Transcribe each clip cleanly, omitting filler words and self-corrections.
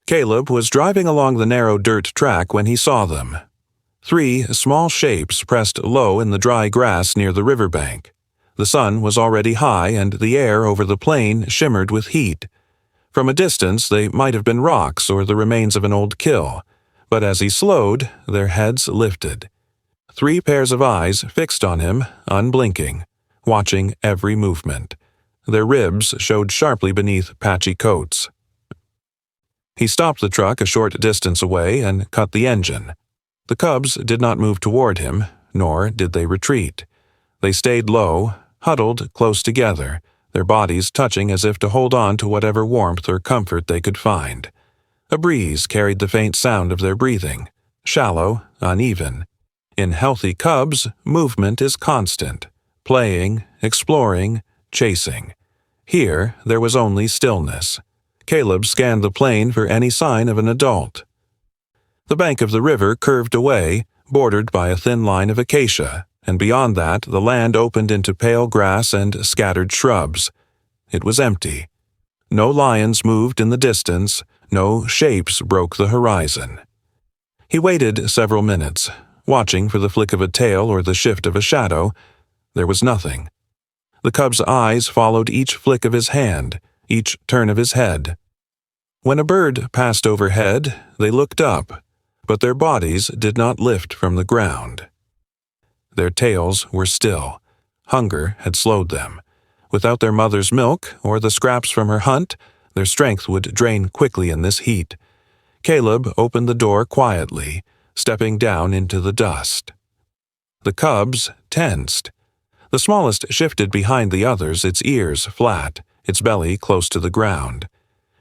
Caleb was driving along the narrow dirt track when he saw them. 3 small shapes pressed low in the dry grass near the riverbank. The sun was already high and the air over the plain shimmered with heat. From a distance they might have been rocks or the remains of an old kill, but as he slowed, their heads lifted. 3 pairs of eyes fixed on him, unblinking, watching every movement. Their ribs showed sharply beneath patchy coats. He stopped the truck a short distance away and cut the engine. The cubs did not move toward him, nor did they retreat. They stayed low, huddled close together, their bodies touching as if to hold on to whatever warmth or comfort they could find. A breeze carried the faint sound of their breathing, shallow, uneven. In healthy cubs, movement is constant, playing, exploring, chasing. Here, there was only stillness. Caleb scanned the plain for any sign of an adult. The bank of the river curved away, bordered by a thin line of acacia, and beyond that the land opened into pale grass and scattered shrubs. It was empty. No lions moved in the distance, no shapes broke the horizon. He waited several minutes, watching for the flick of a tail or the shift of a shadow. There was nothing. The cub's eyes followed each flick of his hand, each turn of his head. When a bird passed overhead, they looked up, but their bodies did not lift from the ground. Their tails were still. Hunger had slowed them. Without their mother's milk or the scraps from her hunt, their strength would drain quickly in this heat. Caleb opened the door quietly, stepping down into the dust. The cubs tensed. The smallest shifted behind the others, its ears flat, its belly close to the ground.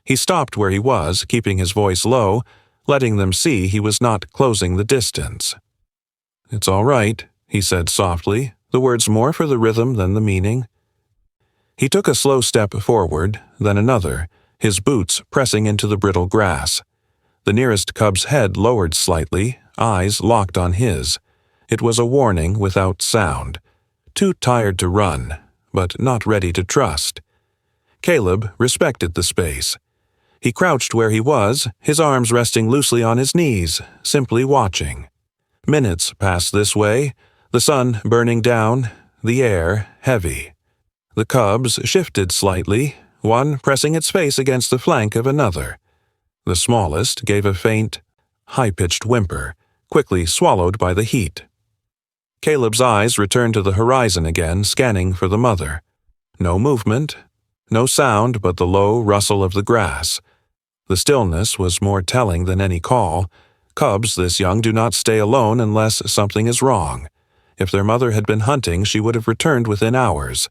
He stopped where he was, keeping his voice low, letting them see he was not closing the distance. "It's all right," he said softly, the words more for the rhythm than the meaning. He took a slow step forward, then another, his boots pressing into the brittle grass. The nearest cub's head lowered slightly, eyes locked on his. It was a warning without sound. Too tired to run, but not ready to trust. Caleb respected the space. He crouched where he was, his arms resting loosely on his knees, simply watching. Minutes passed this way, the sun burning down, the air heavy. The cubs shifted slightly, one pressing its face against the flank of another. The smallest gave a faint, high-pitched whimper, quickly swallowed by the heat. Caleb's eyes returned to the horizon again, scanning for the mother. No movement, no sound but the low rustle of the grass. The stillness was more telling than any call. Cubs this young do not stay alone unless something is wrong. If their mother had been hunting, she would have returned within hours.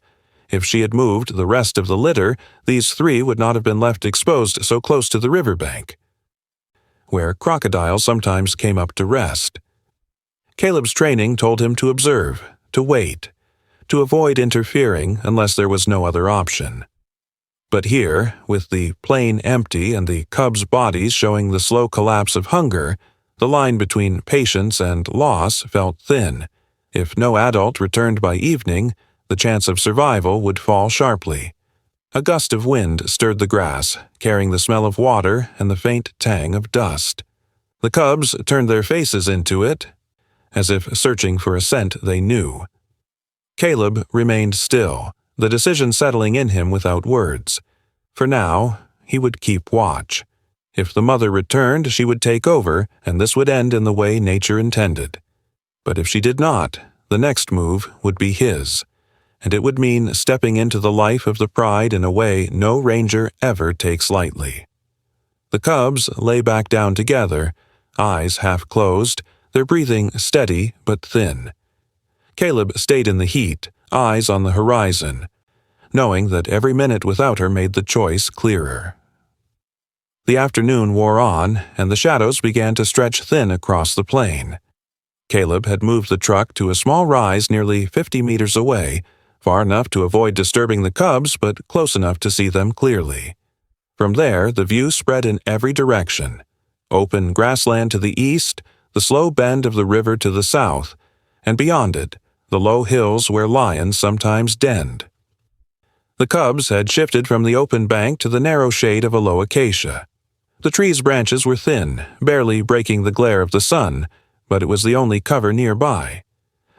If she had moved the rest of the litter, these 3 would not have been left exposed so close to the riverbank, where crocodiles sometimes came up to rest. Caleb's training told him to observe, to wait, to avoid interfering unless there was no other option. But here, with the plain empty and the cubs' bodies showing the slow collapse of hunger, the line between patience and loss felt thin. If no adult returned by evening, the chance of survival would fall sharply. A gust of wind stirred the grass, carrying the smell of water and the faint tang of dust. The cubs turned their faces into it, as if searching for a scent they knew. Caleb remained still, the decision settling in him without words. For now, he would keep watch. If the mother returned, she would take over, and this would end in the way nature intended. But if she did not, the next move would be his, and it would mean stepping into the life of the pride in a way no ranger ever takes lightly. The cubs lay back down together, eyes half closed, their breathing steady but thin. Caleb stayed in the heat, eyes on the horizon, knowing that every minute without her made the choice clearer. The afternoon wore on, and the shadows began to stretch thin across the plain. Caleb had moved the truck to a small rise nearly 50 meters away, far enough to avoid disturbing the cubs but close enough to see them clearly. From there, the view spread in every direction. Open grassland to the east, the slow bend of the river to the south, and beyond it, the low hills where lions sometimes denned. The cubs had shifted from the open bank to the narrow shade of a low acacia. The tree's branches were thin, barely breaking the glare of the sun, but it was the only cover nearby.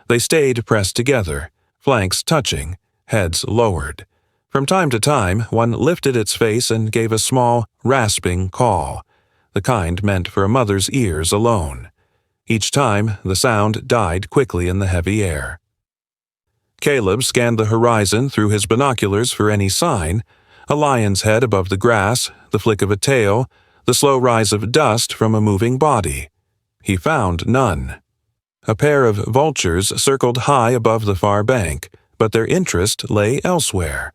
They stayed pressed together, flanks touching, heads lowered. From time to time, one lifted its face and gave a small, rasping call, the kind meant for a mother's ears alone. Each time, the sound died quickly in the heavy air. Caleb scanned the horizon through his binoculars for any sign: a lion's head above the grass, the flick of a tail, the slow rise of dust from a moving body. He found none. A pair of vultures circled high above the far bank, but their interest lay elsewhere.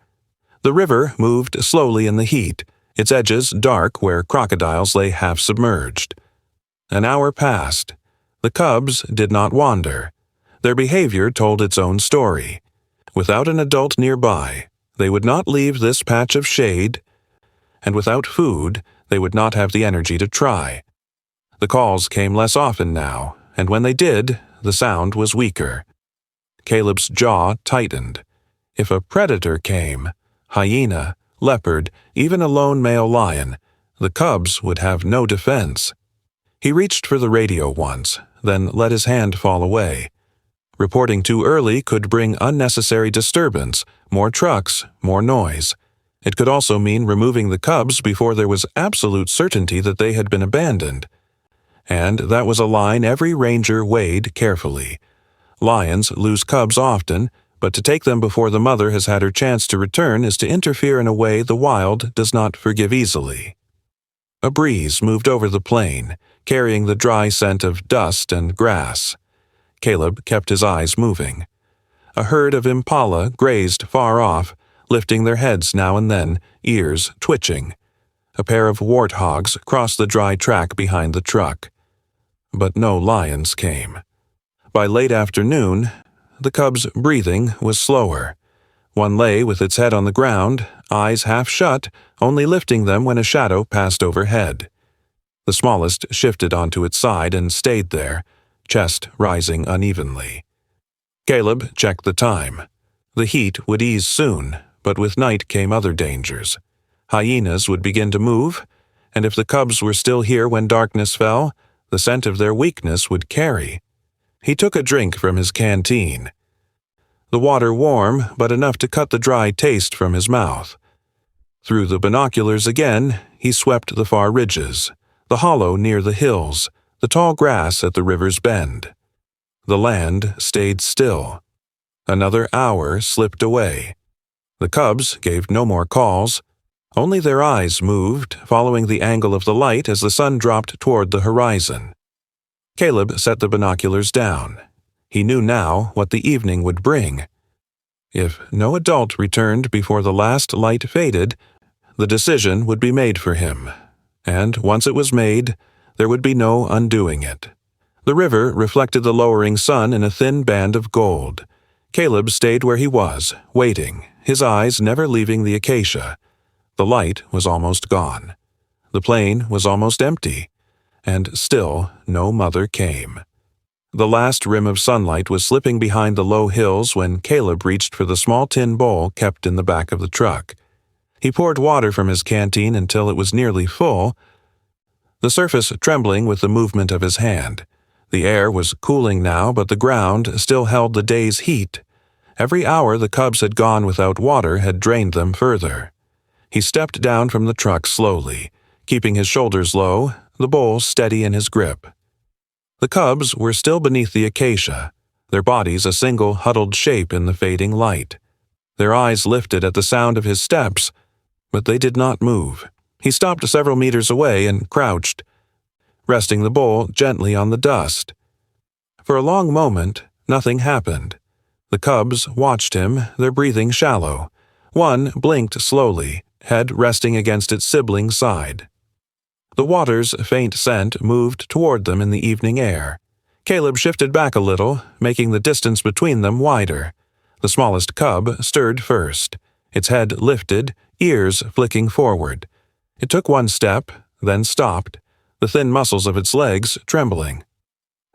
The river moved slowly in the heat, its edges dark where crocodiles lay half submerged. An hour passed. The cubs did not wander. Their behavior told its own story. Without an adult nearby, they would not leave this patch of shade, and without food, they would not have the energy to try. The calls came less often now, and when they did, the sound was weaker. Caleb's jaw tightened. If a predator came, hyena, leopard, even a lone male lion, the cubs would have no defense. He reached for the radio once, then let his hand fall away. Reporting too early could bring unnecessary disturbance, more trucks, more noise. It could also mean removing the cubs before there was absolute certainty that they had been abandoned. And that was a line every ranger weighed carefully. Lions lose cubs often, but to take them before the mother has had her chance to return is to interfere in a way the wild does not forgive easily. A breeze moved over the plain, carrying the dry scent of dust and grass. Caleb kept his eyes moving. A herd of impala grazed far off, lifting their heads now and then, ears twitching. A pair of warthogs crossed the dry track behind the truck. But no lions came. By late afternoon, the cub's breathing was slower. One lay with its head on the ground, eyes half shut, only lifting them when a shadow passed overhead. The smallest shifted onto its side and stayed there, chest rising unevenly. Caleb checked the time. The heat would ease soon, but with night came other dangers. Hyenas would begin to move, and if the cubs were still here when darkness fell, the scent of their weakness would carry. He took a drink from his canteen. The water warm, but enough to cut the dry taste from his mouth. Through the binoculars again, he swept the far ridges, the hollow near the hills, the tall grass at the river's bend. The land stayed still. Another hour slipped away. The cubs gave no more calls. Only their eyes moved, following the angle of the light as the sun dropped toward the horizon. Caleb set the binoculars down. He knew now what the evening would bring. If no adult returned before the last light faded, the decision would be made for him. And once it was made, there would be no undoing it. The river reflected the lowering sun in a thin band of gold. Caleb stayed where he was, waiting, his eyes never leaving the acacia. The light was almost gone. The plain was almost empty. And still no mother came. The last rim of sunlight was slipping behind the low hills when Caleb reached for the small tin bowl kept in the back of the truck. He poured water from his canteen until it was nearly full, the surface trembling with the movement of his hand. The air was cooling now, but the ground still held the day's heat. Every hour the cubs had gone without water had drained them further. He stepped down from the truck slowly, keeping his shoulders low, the bowl steady in his grip. The cubs were still beneath the acacia, their bodies a single huddled shape in the fading light. Their eyes lifted at the sound of his steps, but they did not move. He stopped several meters away and crouched, resting the bowl gently on the dust. For a long moment, nothing happened. The cubs watched him, their breathing shallow. One blinked slowly, head resting against its sibling's side. The water's faint scent moved toward them in the evening air. Caleb shifted back a little, making the distance between them wider. The smallest cub stirred first, its head lifted, ears flicking forward. It took one step, then stopped, the thin muscles of its legs trembling.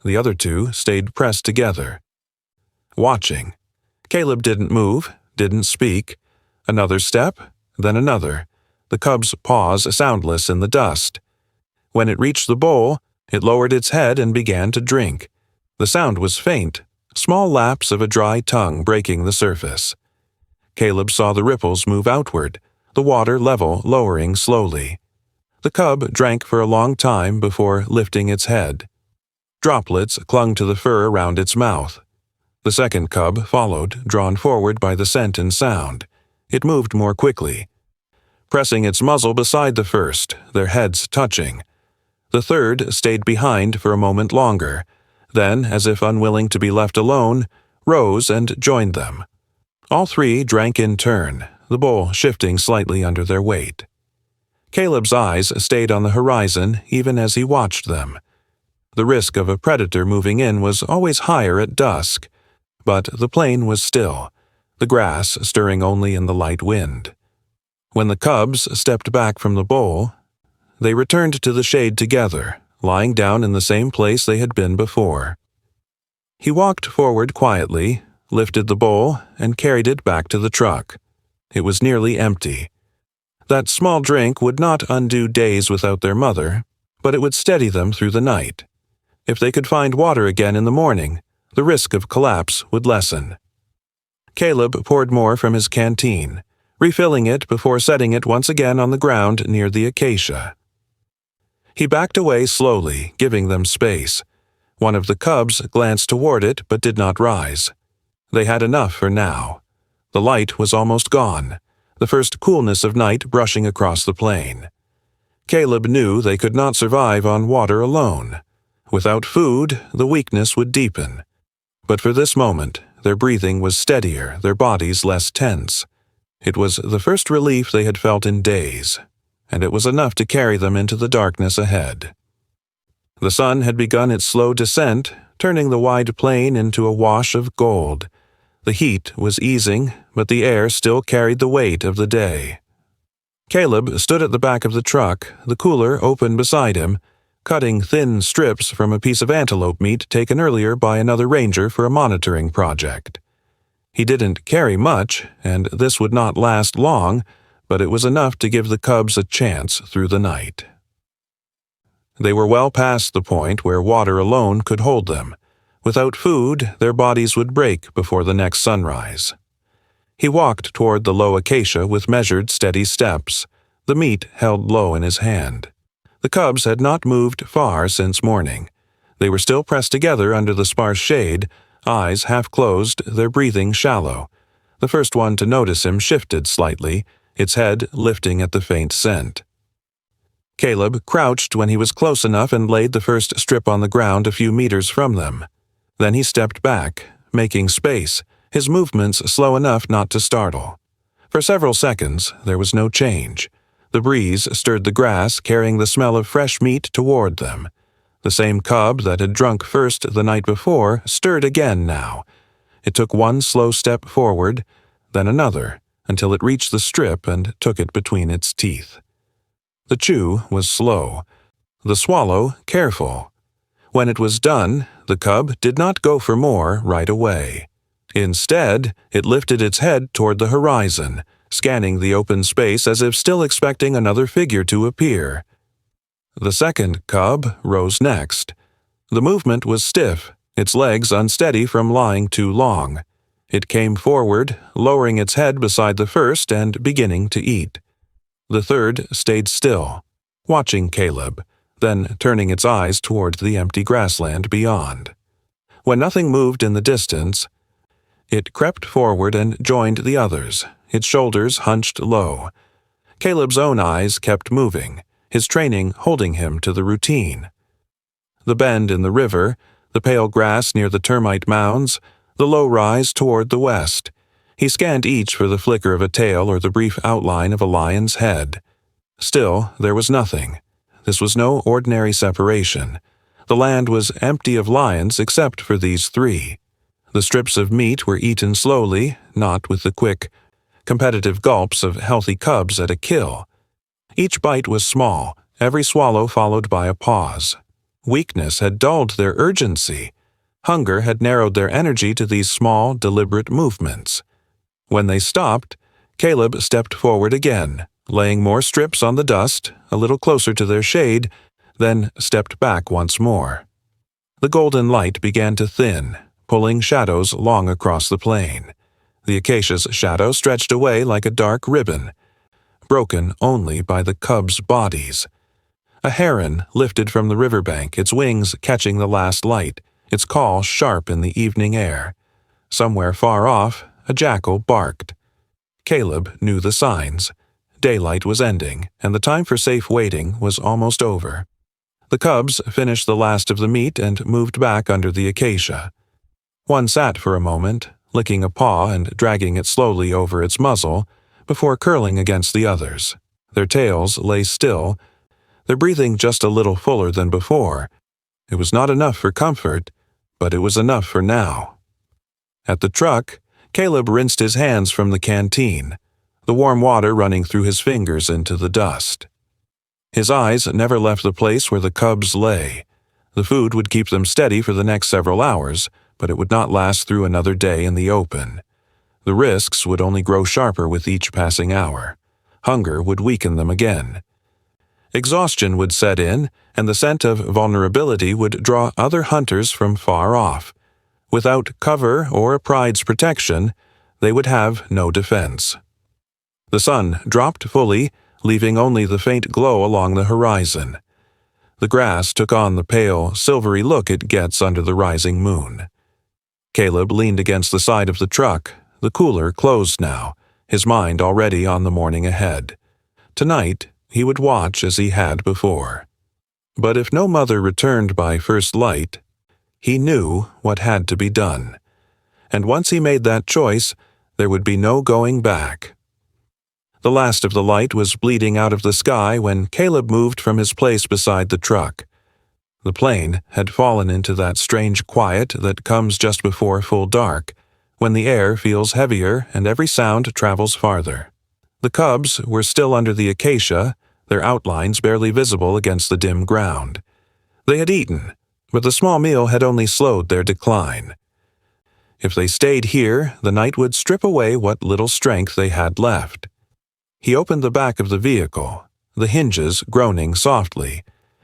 The other two stayed pressed together. Watching. Caleb didn't move, didn't speak. Another step, then another. The cubs paused soundless in the dust. When it reached the bowl, it lowered its head and began to drink. The sound was faint, small laps of a dry tongue breaking the surface. Caleb saw the ripples move outward, the water level lowering slowly. The cub drank for a long time before lifting its head. Droplets clung to the fur around its mouth. The second cub followed, drawn forward by the scent and sound. It moved more quickly, pressing its muzzle beside the first, their heads touching. The third stayed behind for a moment longer, then, as if unwilling to be left alone, rose and joined them. All three drank in turn, the bowl shifting slightly under their weight. Caleb's eyes stayed on the horizon even as he watched them. The risk of a predator moving in was always higher at dusk, but the plain was still, the grass stirring only in the light wind. When the cubs stepped back from the bowl, they returned to the shade together, lying down in the same place they had been before. He walked forward quietly, lifted the bowl, and carried it back to the truck. It was nearly empty. That small drink would not undo days without their mother, but it would steady them through the night. If they could find water again in the morning, the risk of collapse would lessen. Caleb poured more from his canteen, refilling it before setting it once again on the ground near the acacia. He backed away slowly, giving them space. One of the cubs glanced toward it but did not rise. They had enough for now. The light was almost gone, the first coolness of night brushing across the plain. Caleb knew they could not survive on water alone. Without food, the weakness would deepen. But for this moment, their breathing was steadier, their bodies less tense. It was the first relief they had felt in days, and it was enough to carry them into the darkness ahead. The sun had begun its slow descent, turning the wide plain into a wash of gold. The heat was easing, but the air still carried the weight of the day. Caleb stood at the back of the truck, the cooler open beside him, cutting thin strips from a piece of antelope meat taken earlier by another ranger for a monitoring project. He didn't carry much, and this would not last long, but it was enough to give the cubs a chance through the night. They were well past the point where water alone could hold them. Without food, their bodies would break before the next sunrise. He walked toward the low acacia with measured, steady steps, the meat held low in his hand. The cubs had not moved far since morning. They were still pressed together under the sparse shade, eyes half closed, their breathing shallow. The first one to notice him shifted slightly, its head lifting at the faint scent. Caleb crouched when he was close enough and laid the first strip on the ground a few meters from them. Then he stepped back, making space, his movements slow enough not to startle. For several seconds, there was no change. The breeze stirred the grass, carrying the smell of fresh meat toward them. The same cub that had drunk first the night before stirred again now. It took one slow step forward, then another, until it reached the strip and took it between its teeth. The chew was slow, the swallow careful. When it was done, the cub did not go for more right away. Instead, it lifted its head toward the horizon, scanning the open space as if still expecting another figure to appear. The second cub rose next. The movement was stiff, its legs unsteady from lying too long. It came forward, lowering its head beside the first and beginning to eat. The third stayed still, watching Caleb, then turning its eyes toward the empty grassland beyond. When nothing moved in the distance, it crept forward and joined the others, its shoulders hunched low. Caleb's own eyes kept moving, his training holding him to the routine. The bend in the river, the pale grass near the termite mounds, the low rise toward the west. He scanned each for the flicker of a tail or the brief outline of a lion's head. Still, there was nothing. This was no ordinary separation. The land was empty of lions except for these three. The strips of meat were eaten slowly, not with the quick, competitive gulps of healthy cubs at a kill. Each bite was small, every swallow followed by a pause. Weakness had dulled their urgency. Hunger had narrowed their energy to these small, deliberate movements. When they stopped, Caleb stepped forward again, laying more strips on the dust, a little closer to their shade, then stepped back once more. The golden light began to thin, pulling shadows long across the plain. The acacia's shadow stretched away like a dark ribbon, broken only by the cubs' bodies. A heron lifted from the riverbank, its wings catching the last light, its call sharp in the evening air. Somewhere far off, a jackal barked. Caleb knew the signs. Daylight was ending, and the time for safe waiting was almost over. The cubs finished the last of the meat and moved back under the acacia. One sat for a moment, licking a paw and dragging it slowly over its muzzle, before curling against the others. Their tails lay still, their breathing just a little fuller than before. It was not enough for comfort, but it was enough for now. At the truck, Caleb rinsed his hands from the canteen, the warm water running through his fingers into the dust. His eyes never left the place where the cubs lay. The food would keep them steady for the next several hours, but it would not last through another day in the open. The risks would only grow sharper with each passing hour. Hunger would weaken them again. Exhaustion would set in, and the scent of vulnerability would draw other hunters from far off. Without cover or pride's protection, they would have no defense. The sun dropped fully, leaving only the faint glow along the horizon. The grass took on the pale, silvery look it gets under the rising moon. Caleb leaned against the side of the truck, the cooler closed now, his mind already on the morning ahead. Tonight, he would watch as he had before. But if no mother returned by first light, he knew what had to be done. And once he made that choice, there would be no going back. The last of the light was bleeding out of the sky when Caleb moved from his place beside the truck. The plain had fallen into that strange quiet that comes just before full dark, when the air feels heavier and every sound travels farther. The cubs were still under the acacia, their outlines barely visible against the dim ground. They had eaten, but the small meal had only slowed their decline. If they stayed here, the night would strip away what little strength they had left. He opened the back of the vehicle, the hinges groaning softly.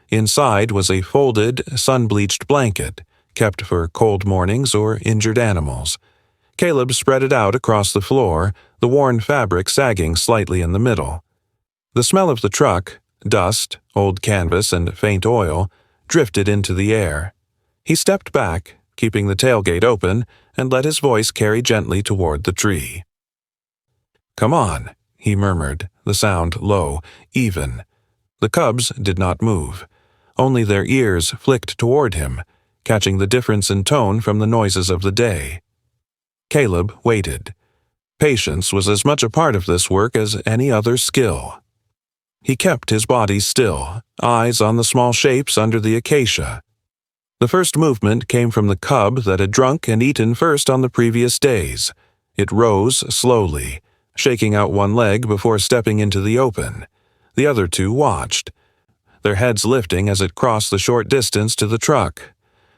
Inside was a folded, sun-bleached blanket, kept for cold mornings or injured animals. Caleb spread it out across the floor, the worn fabric sagging slightly in the middle. The smell of the truck, dust, old canvas, and faint oil, drifted into the air. He stepped back, keeping the tailgate open, and let his voice carry gently toward the tree. "Come on," he murmured, the sound low, even. The cubs did not move. Only their ears flicked toward him, catching the difference in tone from the noises of the day. Caleb waited. Patience was as much a part of this work as any other skill. He kept his body still, eyes on the small shapes under the acacia. The first movement came from the cub that had drunk and eaten first on the previous days. It rose slowly, shaking out one leg before stepping into the open. The other two watched, their heads lifting as it crossed the short distance to the truck.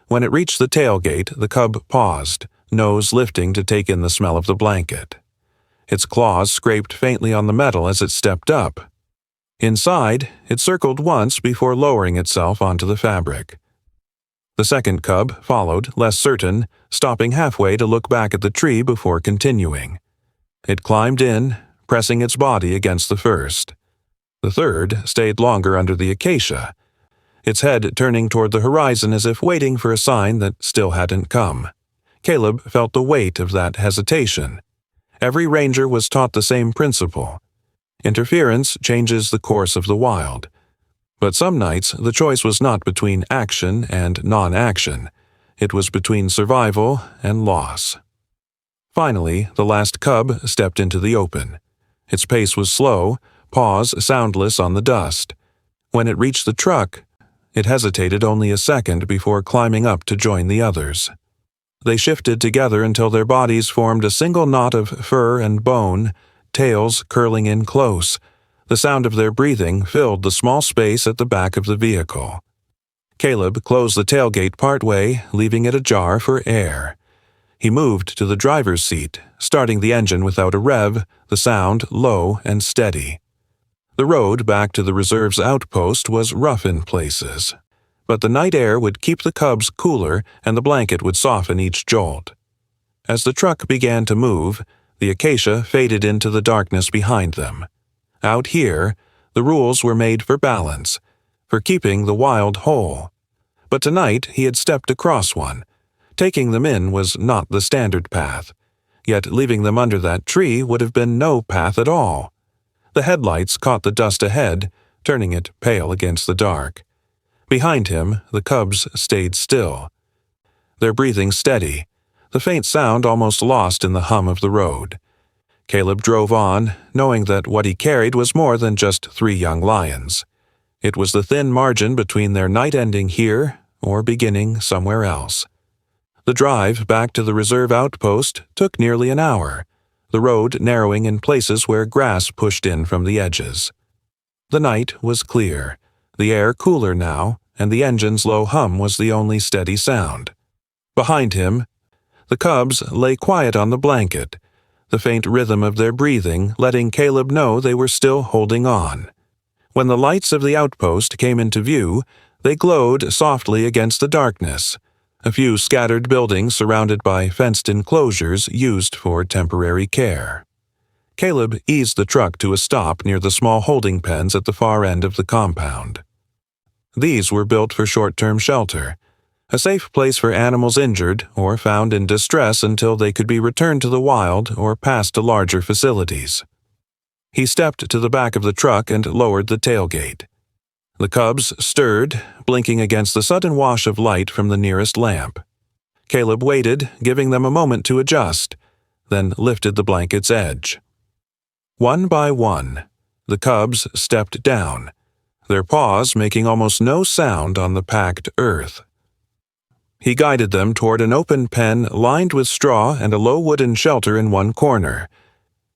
When it reached the tailgate, the cub paused, nose lifting to take in the smell of the blanket. Its claws scraped faintly on the metal as it stepped up. Inside, it circled once before lowering itself onto the fabric. The second cub followed, less certain, stopping halfway to look back at the tree before continuing. It climbed in, pressing its body against the first. The third stayed longer under the acacia, its head turning toward the horizon as if waiting for a sign that still hadn't come. Caleb felt the weight of that hesitation. Every ranger was taught the same principle. Interference changes the course of the wild. But some nights the choice was not between action and non-action. It was between survival and loss. Finally, the last cub stepped into the open. Its pace was slow, paws soundless on the dust. When it reached the truck, it hesitated only a second before climbing up to join the others. They shifted together until their bodies formed a single knot of fur and bone, tails curling in close. The sound of their breathing filled the small space at the back of the vehicle. Caleb closed the tailgate partway, leaving it ajar for air. He moved to the driver's seat, starting the engine without a rev, the sound low and steady. The road back to the reserve's outpost was rough in places, but the night air would keep the cubs cooler and the blanket would soften each jolt. As the truck began to move, the acacia faded into the darkness behind them. Out here, the rules were made for balance, for keeping the wild whole. But tonight he had stepped across one. Taking them in was not the standard path, yet leaving them under that tree would have been no path at all. The headlights caught the dust ahead, turning it pale against the dark. Behind him, the cubs stayed still, their breathing steady, the faint sound almost lost in the hum of the road. Caleb drove on, knowing that what he carried was more than just 3 young lions. It was the thin margin between their night ending here or beginning somewhere else. The drive back to the reserve outpost took nearly an hour, the road narrowing in places where grass pushed in from the edges. The night was clear, the air cooler now, and the engine's low hum was the only steady sound. Behind him, the cubs lay quiet on the blanket, the faint rhythm of their breathing letting Caleb know they were still holding on. When the lights of the outpost came into view, they glowed softly against the darkness, a few scattered buildings surrounded by fenced enclosures used for temporary care. Caleb eased the truck to a stop near the small holding pens at the far end of the compound. These were built for short-term shelter, a safe place for animals injured or found in distress until they could be returned to the wild or passed to larger facilities. He stepped to the back of the truck and lowered the tailgate. The cubs stirred, blinking against the sudden wash of light from the nearest lamp. Caleb waited, giving them a moment to adjust, then lifted the blanket's edge. One by one, the cubs stepped down, their paws making almost no sound on the packed earth. He guided them toward an open pen lined with straw and a low wooden shelter in one corner.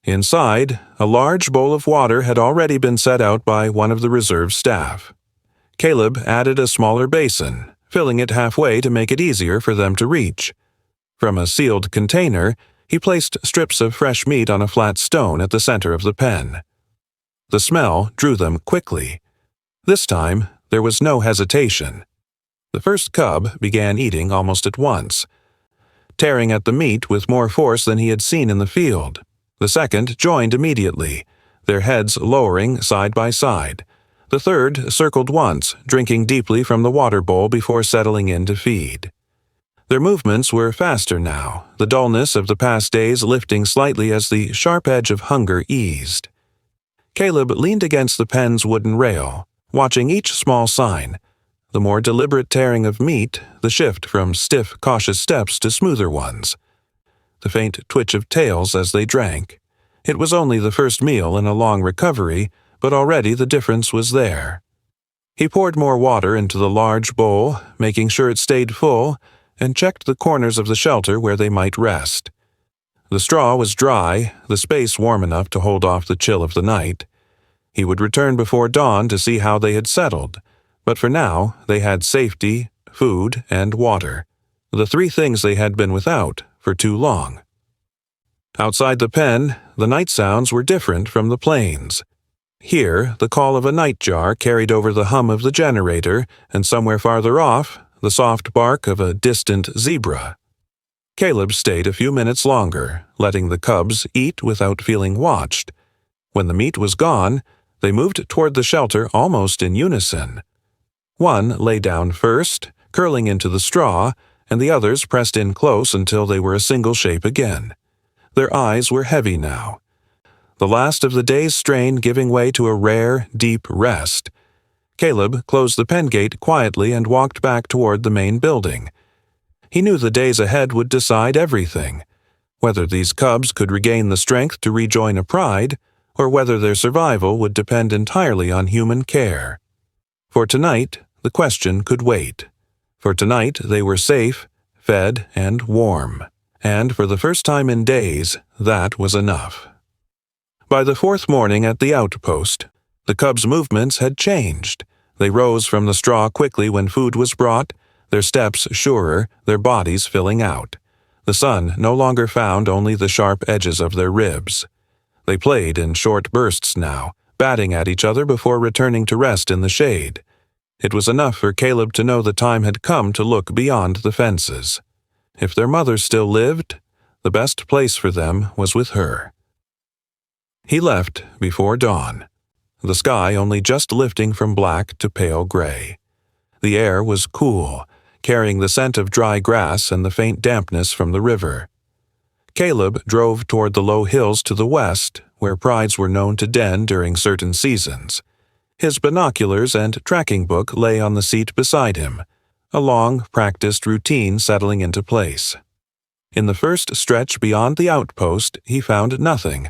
Inside, a large bowl of water had already been set out by one of the reserve staff. Caleb added a smaller basin, filling it halfway to make it easier for them to reach. From a sealed container, he placed strips of fresh meat on a flat stone at the center of the pen. The smell drew them quickly. This time, there was no hesitation. The first cub began eating almost at once, tearing at the meat with more force than he had seen in the field. The second joined immediately, their heads lowering side by side. The third circled once, drinking deeply from the water bowl before settling in to feed. Their movements were faster now, the dullness of the past days lifting slightly as the sharp edge of hunger eased. Caleb leaned against the pen's wooden rail, watching each small sign, the more deliberate tearing of meat, the shift from stiff, cautious steps to smoother ones, the faint twitch of tails as they drank. It was only the first meal in a long recovery, but already the difference was there. He poured more water into the large bowl, making sure it stayed full, and checked the corners of the shelter where they might rest. The straw was dry, the space warm enough to hold off the chill of the night. He would return before dawn to see how they had settled, but for now they had safety, food, and water, the 3 things they had been without for too long. Outside the pen, the night sounds were different from the plains. Here, the call of a nightjar carried over the hum of the generator, and somewhere farther off, the soft bark of a distant zebra. Caleb stayed a few minutes longer, letting the cubs eat without feeling watched. When the meat was gone, they moved toward the shelter almost in unison. One lay down first, curling into the straw, and the others pressed in close until they were a single shape again. Their eyes were heavy now, the last of the day's strain giving way to a rare, deep rest. Caleb closed the pen gate quietly and walked back toward the main building. He knew the days ahead would decide everything, whether these cubs could regain the strength to rejoin a pride, or whether their survival would depend entirely on human care. For tonight, the question could wait. For tonight, they were safe, fed, and warm. And for the first time in days, that was enough. By the 4th morning at the outpost, the cubs' movements had changed. They rose from the straw quickly when food was brought, their steps surer, their bodies filling out. The sun no longer found only the sharp edges of their ribs. They played in short bursts now, batting at each other before returning to rest in the shade. It was enough for Caleb to know the time had come to look beyond the fences. If their mother still lived, the best place for them was with her. He left before dawn, the sky only just lifting from black to pale gray. The air was cool, carrying the scent of dry grass and the faint dampness from the river. Caleb drove toward the low hills to the west, where prides were known to den during certain seasons. His binoculars and tracking book lay on the seat beside him, a long, practiced routine settling into place. In the first stretch beyond the outpost, he found nothing,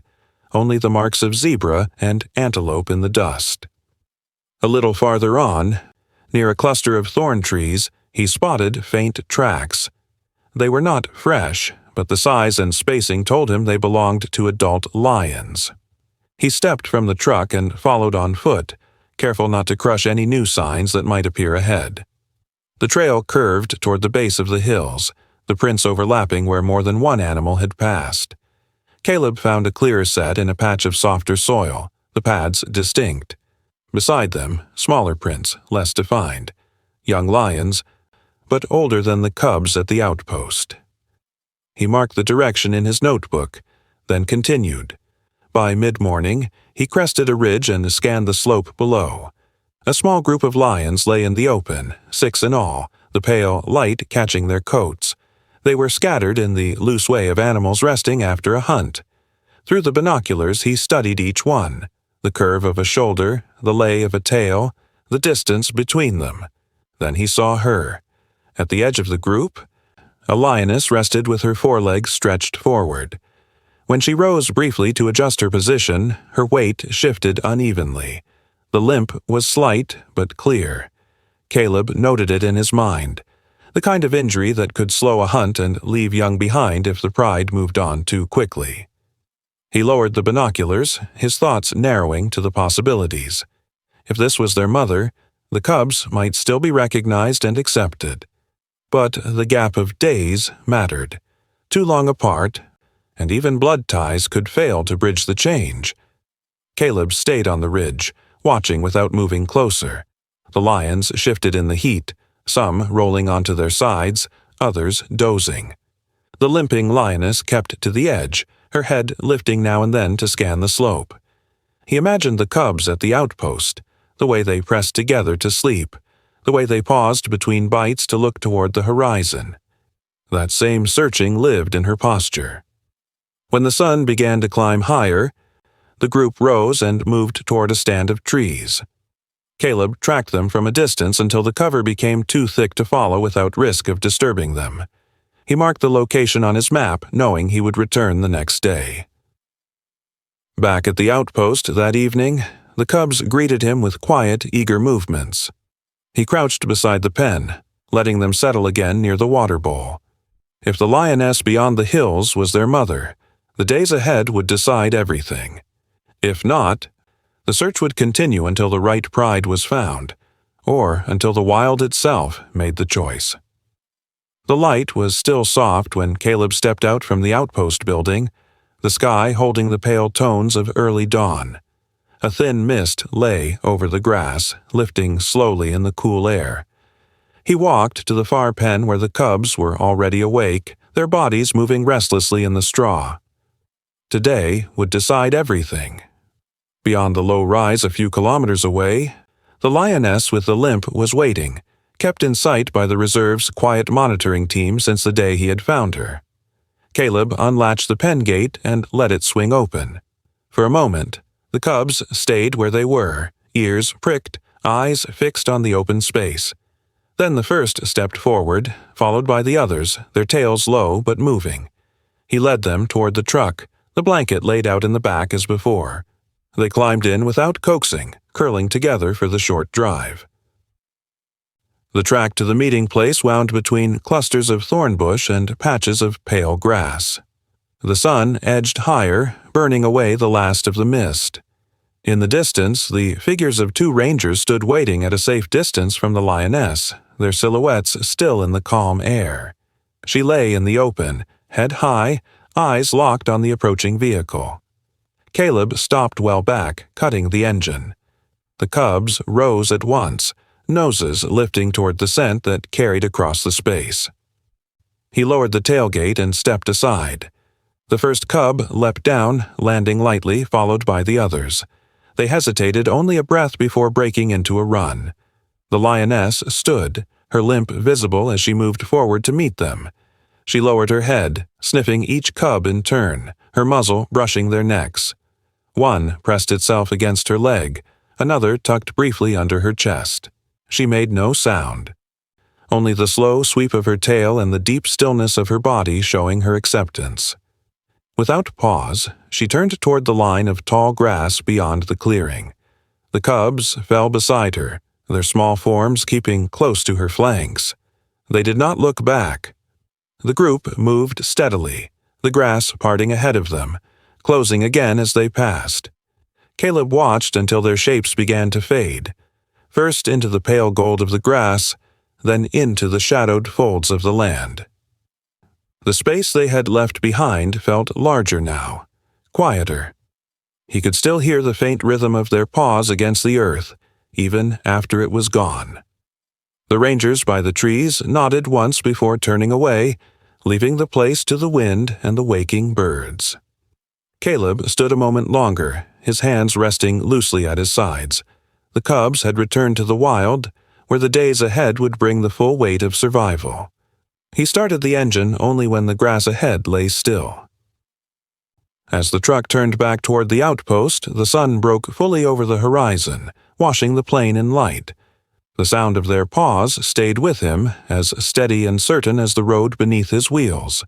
only the marks of zebra and antelope in the dust. A little farther on, near a cluster of thorn trees, he spotted faint tracks. They were not fresh, but the size and spacing told him they belonged to adult lions. He stepped from the truck and followed on foot, careful not to crush any new signs that might appear ahead. The trail curved toward the base of the hills, the prints overlapping where more than one animal had passed. Caleb found a clearer set in a patch of softer soil, the pads distinct. Beside them, smaller prints, less defined. Young lions, but older than the cubs at the outpost. He marked the direction in his notebook, then continued. By mid-morning, he crested a ridge and scanned the slope below. A small group of lions lay in the open, 6 in all, the pale light catching their coats. They were scattered in the loose way of animals resting after a hunt. Through the binoculars he studied each one, the curve of a shoulder, the lay of a tail, the distance between them. Then he saw her. At the edge of the group, a lioness rested with her forelegs stretched forward. When she rose briefly to adjust her position, her weight shifted unevenly. The limp was slight but clear. Caleb noted it in his mind, the kind of injury that could slow a hunt and leave young behind if the pride moved on too quickly. He lowered the binoculars, his thoughts narrowing to the possibilities. If this was their mother, the cubs might still be recognized and accepted. But the gap of days mattered. Too long apart, and even blood ties could fail to bridge the change. Caleb stayed on the ridge, watching without moving closer. The lions shifted in the heat, some rolling onto their sides, others dozing. The limping lioness kept to the edge, her head lifting now and then to scan the slope. He imagined the cubs at the outpost, the way they pressed together to sleep, the way they paused between bites to look toward the horizon. That same searching lived in her posture. When the sun began to climb higher, the group rose and moved toward a stand of trees. Caleb tracked them from a distance until the cover became too thick to follow without risk of disturbing them. He marked the location on his map, knowing he would return the next day. Back at the outpost that evening, the cubs greeted him with quiet, eager movements. He crouched beside the pen, letting them settle again near the water bowl. If the lioness beyond the hills was their mother, the days ahead would decide everything. If not, the search would continue until the right pride was found, or until the wild itself made the choice. The light was still soft when Caleb stepped out from the outpost building, the sky holding the pale tones of early dawn. A thin mist lay over the grass, lifting slowly in the cool air. He walked to the far pen where the cubs were already awake, their bodies moving restlessly in the straw. Today would decide everything. Beyond the low rise a few kilometers away, the lioness with the limp was waiting, kept in sight by the reserve's quiet monitoring team since the day he had found her. Caleb unlatched the pen gate and let it swing open. For a moment, the cubs stayed where they were, ears pricked, eyes fixed on the open space. Then the first stepped forward, followed by the others, their tails low but moving. He led them toward the truck, the blanket laid out in the back as before. They climbed in without coaxing, curling together for the short drive. The track to the meeting place wound between clusters of thorn bush and patches of pale grass. The sun edged higher, burning away the last of the mist. In the distance, the figures of two rangers stood waiting at a safe distance from the lioness, their silhouettes still in the calm air. She lay in the open, head high, eyes locked on the approaching vehicle. Caleb stopped well back, cutting the engine. The cubs rose at once, noses lifting toward the scent that carried across the space. He lowered the tailgate and stepped aside. The first cub leapt down, landing lightly, followed by the others. They hesitated only a breath before breaking into a run. The lioness stood, her limp visible as she moved forward to meet them. She lowered her head, sniffing each cub in turn, her muzzle brushing their necks. One pressed itself against her leg, another tucked briefly under her chest. She made no sound. Only the slow sweep of her tail and the deep stillness of her body showing her acceptance. Without pause, she turned toward the line of tall grass beyond the clearing. The cubs fell beside her, their small forms keeping close to her flanks. They did not look back. The group moved steadily, the grass parting ahead of them, closing again as they passed. Caleb watched until their shapes began to fade, first into the pale gold of the grass, then into the shadowed folds of the land. The space they had left behind felt larger now, quieter. He could still hear the faint rhythm of their paws against the earth, even after it was gone. The rangers by the trees nodded once before turning away, leaving the place to the wind and the waking birds. Caleb stood a moment longer, his hands resting loosely at his sides. The cubs had returned to the wild, where the days ahead would bring the full weight of survival. He started the engine only when the grass ahead lay still. As the truck turned back toward the outpost, the sun broke fully over the horizon, washing the plain in light. The sound of their paws stayed with him, as steady and certain as the road beneath his wheels.